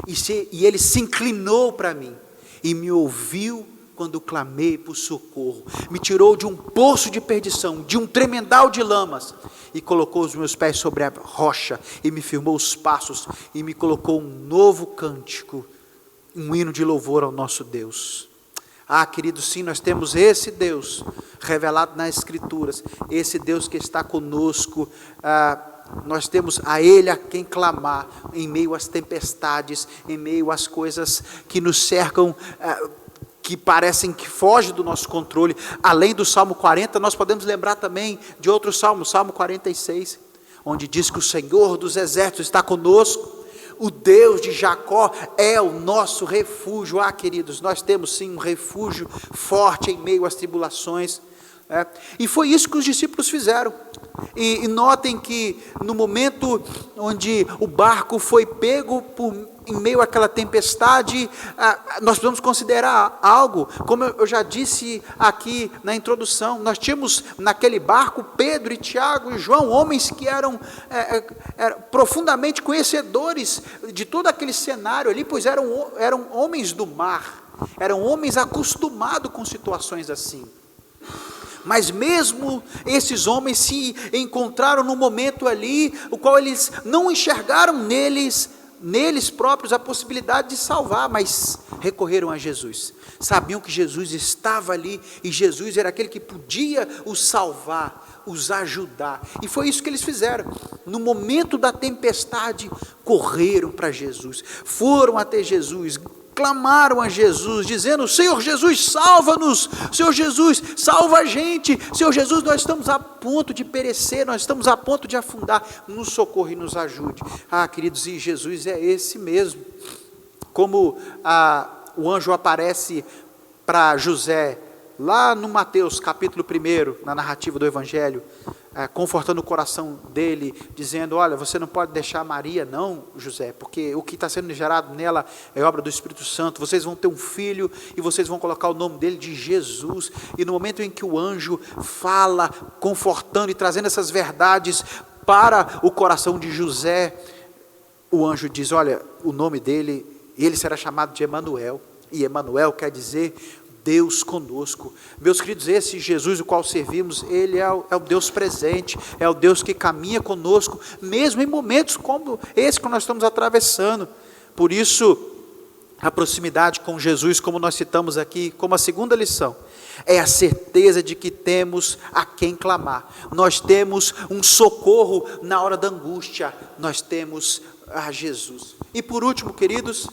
e Ele se inclinou para mim, e me ouviu quando clamei por socorro, me tirou de um poço de perdição, de um tremendal de lamas, e colocou os meus pés sobre a rocha, e me firmou os passos, e me colocou um novo cântico, um hino de louvor ao nosso Deus. Queridos, sim, nós temos esse Deus revelado nas Escrituras, esse Deus que está conosco, nós temos a Ele a quem clamar, em meio às tempestades, em meio às coisas que nos cercam, que parecem que fogem do nosso controle. Além do Salmo 40, nós podemos lembrar também de outro Salmo, Salmo 46, onde diz que o Senhor dos exércitos está conosco, o Deus de Jacó é o nosso refúgio. Queridos, nós temos sim um refúgio forte em meio às tribulações, e foi isso que os discípulos fizeram. E notem que no momento onde o barco foi pego em meio àquela tempestade, nós precisamos considerar algo, como eu já disse aqui na introdução. Nós tínhamos naquele barco Pedro e Tiago e João, homens que eram profundamente conhecedores de todo aquele cenário ali, pois eram homens do mar, eram homens acostumados com situações assim. Mas mesmo esses homens se encontraram num momento ali, o qual eles não enxergaram neles próprios a possibilidade de salvar, mas recorreram a Jesus. Sabiam que Jesus estava ali, e Jesus era aquele que podia os salvar, os ajudar. E foi isso que eles fizeram. No momento da tempestade, correram para Jesus, foram até Jesus, clamaram a Jesus, dizendo: Senhor Jesus, salva-nos, Senhor Jesus, salva a gente, Senhor Jesus, nós estamos a ponto de perecer, nós estamos a ponto de afundar, nos socorre e nos ajude. Queridos, e Jesus é esse mesmo. Como o anjo aparece para José, lá no Mateus capítulo 1, na narrativa do Evangelho, confortando o coração dele, dizendo: olha, você não pode deixar Maria não, José, porque o que está sendo gerado nela é obra do Espírito Santo, vocês vão ter um filho, e vocês vão colocar o nome dele de Jesus. E no momento em que o anjo fala, confortando e trazendo essas verdades para o coração de José, o anjo diz: olha, o nome dele, ele será chamado de Emanuel, e Emanuel quer dizer Deus conosco. Meus queridos, esse Jesus o qual servimos, ele é o Deus presente, é o Deus que caminha conosco, mesmo em momentos como esse que nós estamos atravessando. Por isso, a proximidade com Jesus, como nós citamos aqui, como a segunda lição, é a certeza de que temos a quem clamar. Nós temos um socorro na hora da angústia, nós temos a Jesus. E por último, queridos,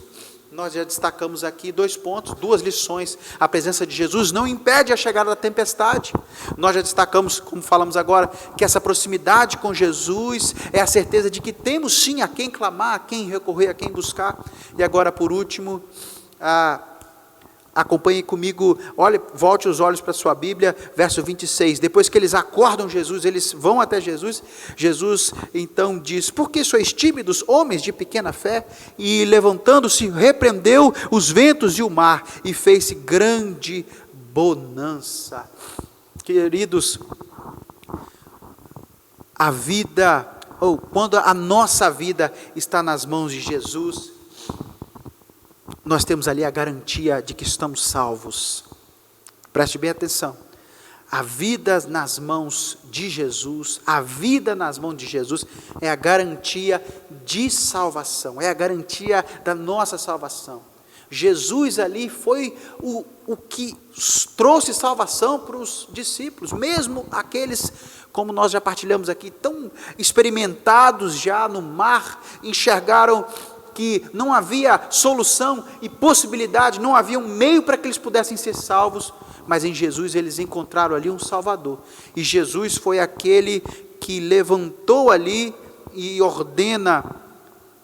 nós já destacamos aqui 2 pontos, 2 lições. A presença de Jesus não impede a chegada da tempestade. Nós já destacamos, como falamos agora, que essa proximidade com Jesus é a certeza de que temos sim a quem clamar, a quem recorrer, a quem buscar. E agora, por último, acompanhe comigo, volte os olhos para a sua Bíblia, verso 26, depois que eles acordam Jesus, eles vão até Jesus, Jesus então diz: por que sois tímidos, homens de pequena fé? E levantando-se, repreendeu os ventos e o mar, e fez-se grande bonança. Queridos, a vida, quando a nossa vida está nas mãos de Jesus, nós temos ali a garantia de que estamos salvos. Preste bem atenção. A vida nas mãos de Jesus, a vida nas mãos de Jesus é a garantia de salvação, é a garantia da nossa salvação. Jesus ali foi o que trouxe salvação para os discípulos, mesmo aqueles, como nós já partilhamos aqui, tão experimentados já no mar, enxergaram que não havia solução e possibilidade, não havia um meio para que eles pudessem ser salvos, mas em Jesus eles encontraram ali um Salvador, e Jesus foi aquele que levantou ali e ordena,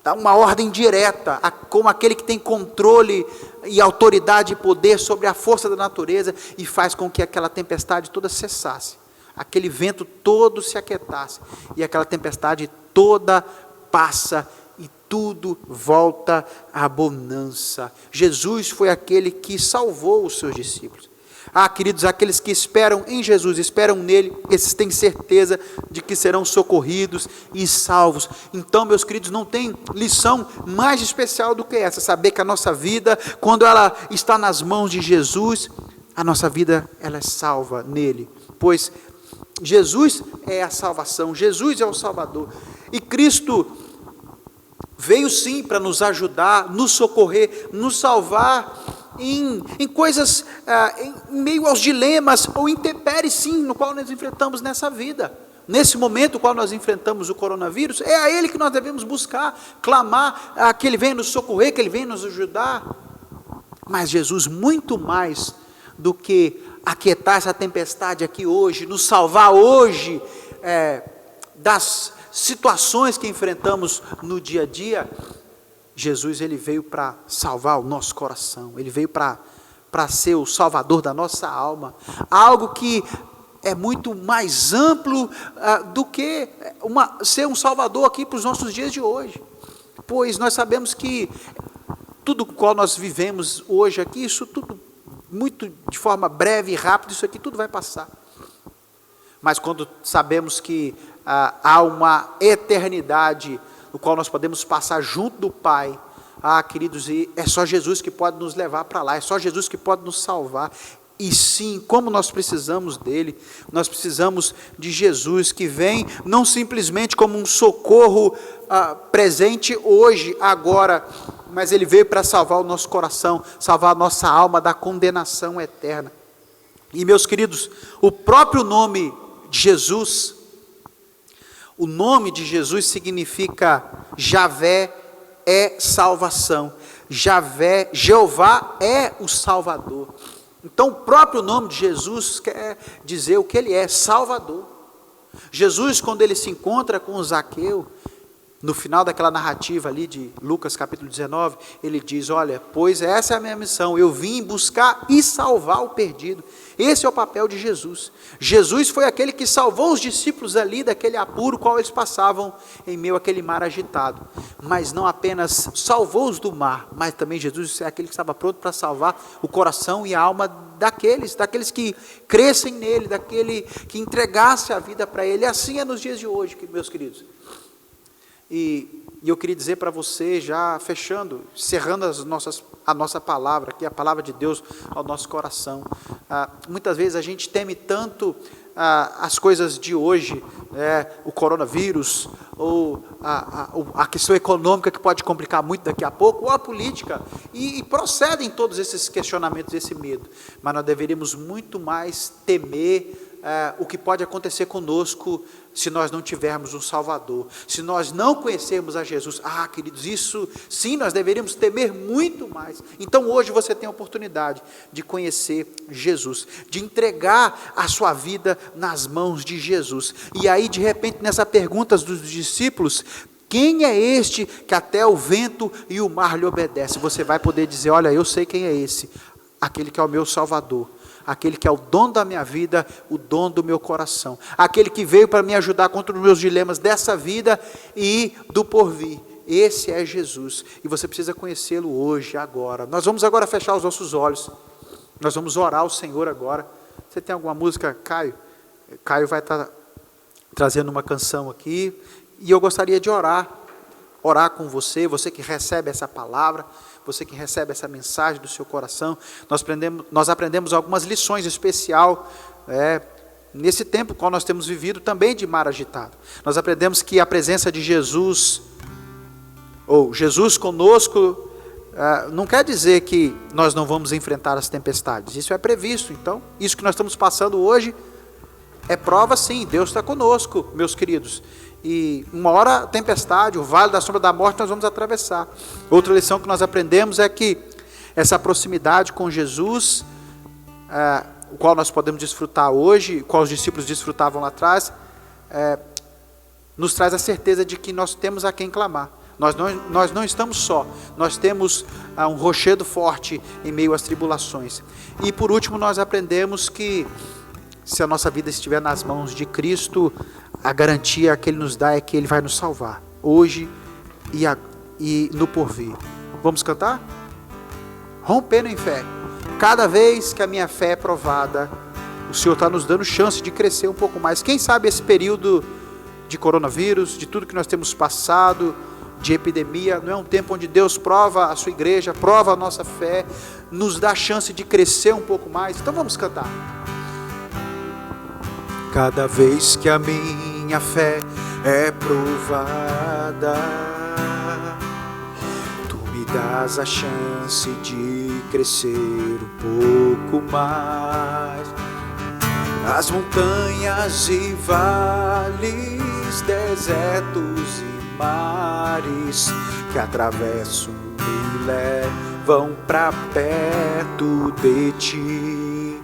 dá uma ordem direta, como aquele que tem controle e autoridade e poder sobre a força da natureza, e faz com que aquela tempestade toda cessasse, aquele vento todo se aquietasse, e aquela tempestade toda passa, e tudo volta à bonança. Jesus foi aquele que salvou os seus discípulos. Queridos, aqueles que esperam em Jesus, esperam nele, esses têm certeza de que serão socorridos e salvos. Então, meus queridos, não tem lição mais especial do que essa, saber que a nossa vida, quando ela está nas mãos de Jesus, a nossa vida ela é salva nele, pois Jesus é a salvação, Jesus é o Salvador, e Cristo veio sim para nos ajudar, nos socorrer, nos salvar em coisas, em meio aos dilemas ou intempéries sim, no qual nós enfrentamos nessa vida. Nesse momento no qual nós enfrentamos o coronavírus, é a Ele que nós devemos buscar, clamar, que Ele venha nos socorrer, que Ele venha nos ajudar. Mas Jesus, muito mais do que aquietar essa tempestade aqui hoje, nos salvar hoje das situações que enfrentamos no dia a dia, Jesus ele veio para salvar o nosso coração, ele veio para ser o salvador da nossa alma, algo que é muito mais amplo do que ser um salvador aqui para os nossos dias de hoje. Pois nós sabemos que tudo com o qual nós vivemos hoje aqui, isso tudo muito de forma breve e rápida, isso aqui tudo vai passar. Mas quando sabemos que há uma eternidade no qual nós podemos passar junto do Pai, queridos, e é só Jesus que pode nos levar para lá, é só Jesus que pode nos salvar. E sim, como nós precisamos dele, nós precisamos de Jesus, que vem não simplesmente como um socorro presente hoje, agora, mas ele veio para salvar o nosso coração, salvar a nossa alma da condenação eterna. E meus queridos, o próprio nome de Jesus, o nome de Jesus significa Javé é salvação, Javé, Jeová é o Salvador. Então o próprio nome de Jesus quer dizer o que ele é, Salvador. Jesus, quando ele se encontra com Zaqueu, no final daquela narrativa ali de Lucas capítulo 19, ele diz, olha, pois essa é a minha missão, eu vim buscar e salvar o perdido. Esse é o papel de Jesus. Jesus foi aquele que salvou os discípulos ali daquele apuro qual eles passavam em meio àquele mar agitado. Mas não apenas salvou-os do mar, mas também Jesus é aquele que estava pronto para salvar o coração e a alma daqueles que crescem nele, daquele que entregasse a vida para ele. Assim é nos dias de hoje, meus queridos. E eu queria dizer para você, já fechando, encerrando a nossa palavra, aqui a palavra de Deus ao nosso coração. Muitas vezes a gente teme tanto as coisas de hoje, o coronavírus, ou a questão econômica que pode complicar muito daqui a pouco, ou a política, e procedem todos esses questionamentos, esse medo. Mas nós deveríamos muito mais temer o que pode acontecer conosco se nós não tivermos um Salvador, se nós não conhecermos a Jesus. Queridos, isso sim, nós deveríamos temer muito mais. Então hoje você tem a oportunidade de conhecer Jesus, de entregar a sua vida nas mãos de Jesus. E aí de repente nessa pergunta dos discípulos, quem é este que até o vento e o mar lhe obedecem? Você vai poder dizer, olha, eu sei quem é esse, aquele que é o meu Salvador, aquele que é o dono da minha vida, o dono do meu coração, aquele que veio para me ajudar contra os meus dilemas dessa vida e do porvir. Esse é Jesus, e você precisa conhecê-lo hoje, agora. Nós vamos agora fechar os nossos olhos, nós vamos orar ao Senhor agora. Você tem alguma música, Caio? Caio vai estar trazendo uma canção aqui, e eu gostaria de orar com você, você que recebe essa palavra, você que recebe essa mensagem do seu coração. Nós aprendemos algumas lições especial nesse tempo qual nós temos vivido também de mar agitado. Nós aprendemos que a presença de Jesus, ou Jesus conosco, não quer dizer que nós não vamos enfrentar as tempestades. Isso é previsto. Então, isso que nós estamos passando hoje é prova sim, Deus está conosco, meus queridos. E uma hora a tempestade, o vale da sombra da morte nós vamos atravessar. Outra lição que nós aprendemos é que essa proximidade com Jesus, o qual nós podemos desfrutar hoje, o qual os discípulos desfrutavam lá atrás, nos traz a certeza de que nós temos a quem clamar. Nós não estamos só, nós temos um rochedo forte em meio às tribulações. E por último nós aprendemos que se a nossa vida estiver nas mãos de Cristo, a garantia que Ele nos dá é que Ele vai nos salvar, hoje e no porvir. Vamos cantar? Rompendo em fé. Cada vez que a minha fé é provada, o Senhor está nos dando chance de crescer um pouco mais. Quem sabe esse período de coronavírus, de tudo que nós temos passado, de epidemia, não é um tempo onde Deus prova a sua igreja, prova a nossa fé, nos dá chance de crescer um pouco mais. Então vamos cantar. Cada vez que a minha fé é provada, Tu me dás a chance de crescer um pouco mais. As montanhas e vales, desertos e mares que atravesso me levam para perto de Ti.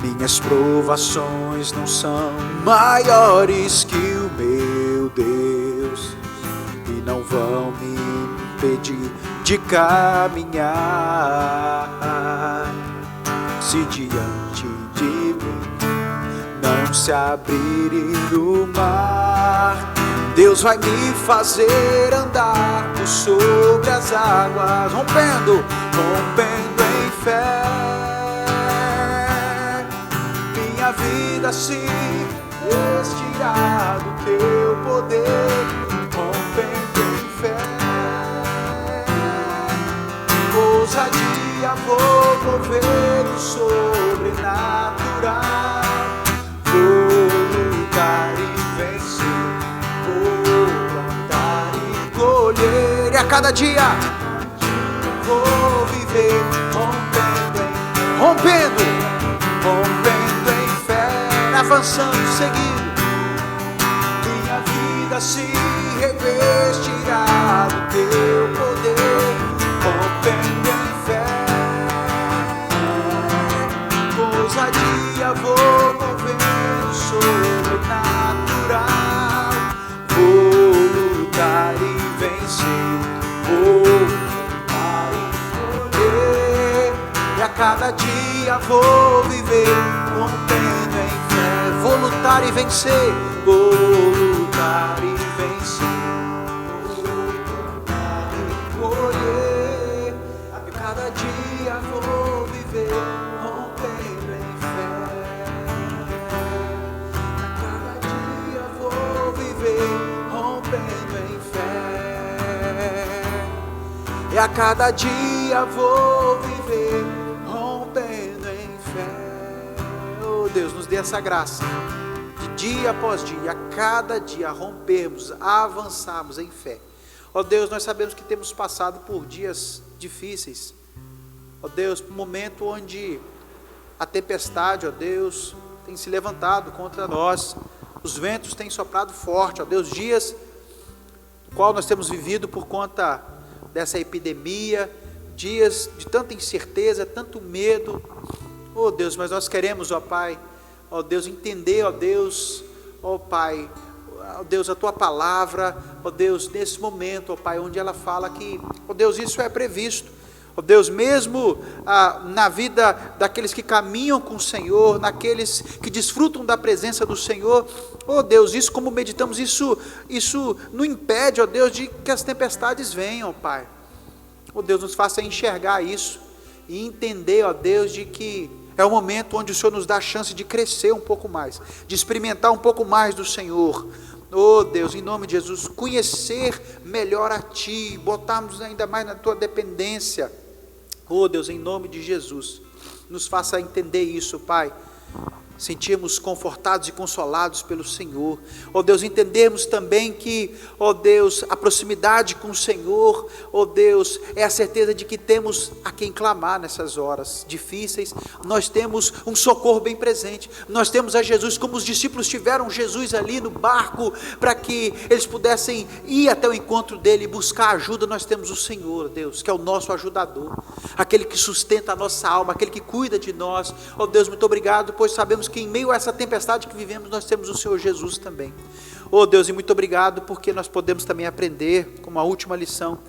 Minhas provações não são maiores que o meu Deus e não vão me impedir de caminhar. Se diante de mim não se abrirem no mar, Deus vai me fazer andar por sobre as águas, rompendo em fé. Minha vida se vestirá do teu poder, rompendo em fé. Ousadia vou mover o sobrenatural, vou lutar e vencer, vou plantar e colher, e a cada dia vou viver rompendo em fé, avançando, seguindo. Minha vida se revestirá do teu poder, rompendo em fé. Ousadia vou mover o sobrenatural, vou lutar e vencer, vou lutar e colher, e a cada dia vou viver rompendo em fé. Vou lutar e vencer, vou lutar e vencer, vou lutar e colher, a cada dia vou viver rompendo em fé. A cada dia vou viver rompendo em fé, e a cada dia vou viver rompendo em fé. Oh Deus, nos dê essa graça de dia após dia, a cada dia rompermos, avançarmos em fé. Ó Deus, nós sabemos que temos passado por dias difíceis, ó Deus, por um momento onde a tempestade, ó Deus, tem se levantado contra nós, os ventos têm soprado forte, ó Deus, dias no qual nós temos vivido por conta dessa epidemia, dias de tanta incerteza, tanto medo, ó Deus, mas nós queremos, ó Pai, ó Deus, entender, ó Deus, ó Pai, ó Deus, a Tua palavra, ó Deus, nesse momento, ó Pai, onde ela fala que, ó Deus, isso é previsto, ó Deus, mesmo na vida daqueles que caminham com o Senhor, naqueles que desfrutam da presença do Senhor, ó Deus, isso como meditamos, isso não impede, ó Deus, de que as tempestades venham, ó Pai, ó Deus, nos faça enxergar isso, e entender, ó Deus, de que é o momento onde o Senhor nos dá a chance de crescer um pouco mais, de experimentar um pouco mais do Senhor. Oh Deus, em nome de Jesus, conhecer melhor a Ti, botarmos ainda mais na Tua dependência. Oh Deus, em nome de Jesus, nos faça entender isso, Pai. Sentirmos confortados e consolados pelo Senhor. Oh Deus, entendermos também que, oh Deus, a proximidade com o Senhor, oh Deus, é a certeza de que temos a quem clamar nessas horas difíceis. Nós temos um socorro bem presente. Nós temos a Jesus, como os discípulos tiveram Jesus ali no barco, para que eles pudessem ir até o encontro dele e buscar ajuda. Nós temos o Senhor, Deus, que é o nosso ajudador, aquele que sustenta a nossa alma, aquele que cuida de nós. Oh Deus, muito obrigado, pois sabemos que em meio a essa tempestade que vivemos, nós temos o Senhor Jesus também. Oh Deus, e muito obrigado, porque nós podemos também aprender, como a última lição,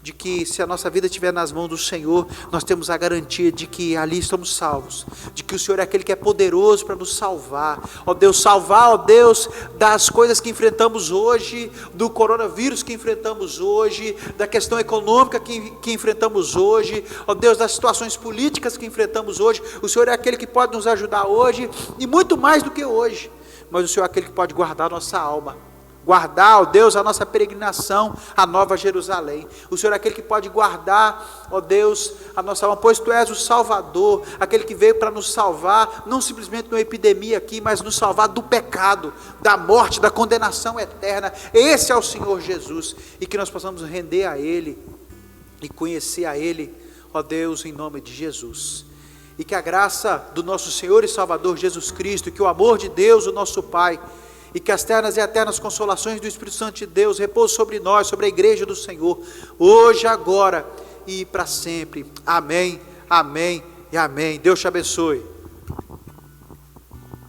de que se a nossa vida estiver nas mãos do Senhor, nós temos a garantia de que ali estamos salvos, de que o Senhor é aquele que é poderoso para nos salvar. Ó Deus, salvar, ó Deus, das coisas que enfrentamos hoje, do coronavírus que enfrentamos hoje, da questão econômica que enfrentamos hoje, ó Deus, das situações políticas que enfrentamos hoje. O Senhor é aquele que pode nos ajudar hoje, e muito mais do que hoje, mas o Senhor é aquele que pode guardar a nossa alma, guardar, ó Deus, a nossa peregrinação à Nova Jerusalém. O Senhor é aquele que pode guardar, ó Deus, a nossa alma, pois Tu és o Salvador, aquele que veio para nos salvar, não simplesmente numa epidemia aqui, mas nos salvar do pecado, da morte, da condenação eterna. Esse é o Senhor Jesus, e que nós possamos render a Ele, e conhecer a Ele, ó Deus, em nome de Jesus. E que a graça do nosso Senhor e Salvador Jesus Cristo, que o amor de Deus, o nosso Pai, e que as ternas e eternas consolações do Espírito Santo de Deus repousem sobre nós, sobre a igreja do Senhor, hoje, agora e para sempre. Amém, amém e amém. Deus te abençoe.